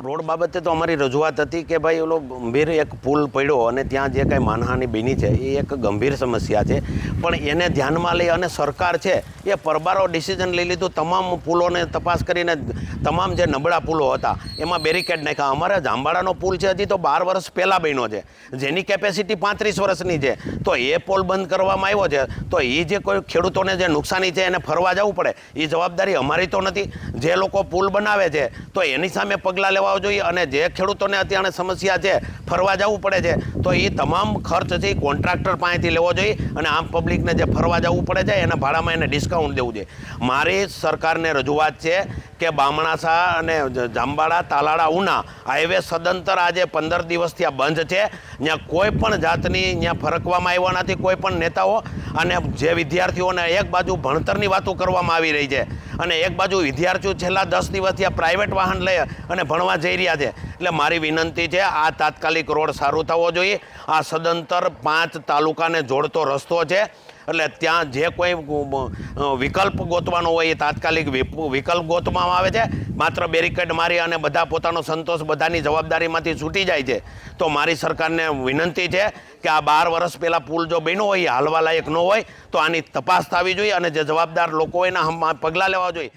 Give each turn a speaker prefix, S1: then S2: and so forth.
S1: Road બાબતે તો અમારી રજૂઆત હતી કે ભાઈ ઓલો ગંભીર એક પુલ પડ્યો અને ત્યાં જે કાંઈ માનહાનિ બની છે એ એક ગંભીર સમસ્યા છે, પણ એને ધ્યાનમાં લઈ અને સરકાર છે એ પરબારો ડિસિઝન લઈ લીધું. તમામ પુલોને તપાસ કરીને તમામ જે નબળા પુલો હતા એમાં બેરિકેડ નાખ્યા. અમારા જાંબાળાનો પુલ છે હજી તો 12 વર્ષ પહેલાં બન્યો છે, જેની કેપેસિટી 35 વર્ષની છે, તો એ પુલ બંધ કરવામાં આવ્યો છે. તો એ જે કોઈ ખેડૂતોને જે નુકસાની છે એને ફરવા જવું પડે એ જવાબદારી અમારી તો નથી. જે લોકો પુલ બનાવે છે તો એની સામે પગલાં લેવા જોઈએ, અને જે ખેડૂતોને અત્યારે સમસ્યા છે ફરવા જવું પડે છે તો એ તમામ ખર્ચ છે એ કોન્ટ્રાક્ટર પાસેથી લેવો જોઈએ, અને આમ પબ્લિકને જે ફરવા જવું પડે છે એના ભાડામાં એને ડિસ્કાઉન્ટ દેવું જોઈએ. મારી સરકારને રજૂઆત છે કે બામણાસા અને જાંબાળા તાલાળા ઉના હાઈવે સદંતર આજે 15 દિવસથી આ બંધ છે. ત્યાં કોઈ પણ જાતની ત્યાં ફરકવામાં આવ્યા નથી કોઈ પણ નેતાઓ, અને જે વિદ્યાર્થીઓને એક બાજુ ભણતરની વાતો કરવામાં આવી રહી છે અને એક બાજુ વિદ્યાર્થીઓ છેલ્લા 10 દિવસથી આ પ્રાઇવેટ વાહન લઈ અને ભણવા જઈ રહ્યા છે. એટલે મારી વિનંતી છે આ તાત્કાલિક રોડ સારું થવો જોઈએ. આ સદંતર 5 તાલુકાને જોડતો રસ્તો છે, એટલે ત્યાં જે કોઈ વિકલ્પ ગોતવાનો હોય એ તાત્કાલિક વિકલ્પ ગોતવામાં આવે છે. માત્ર બેરિકેડ મારી અને બધા પોતાનો સંતોષ બધાની જવાબદારીમાંથી છૂટી જાય છે. તો મારી સરકારને વિનંતી છે કે આ 12 વર્ષ પહેલાં પુલ જો બન્યો હોય એ હાલવા લાયક ન હોય તો આની તપાસ થવી જોઈએ, અને જે જવાબદાર લોકો હોય એના પગલાં લેવા જોઈએ.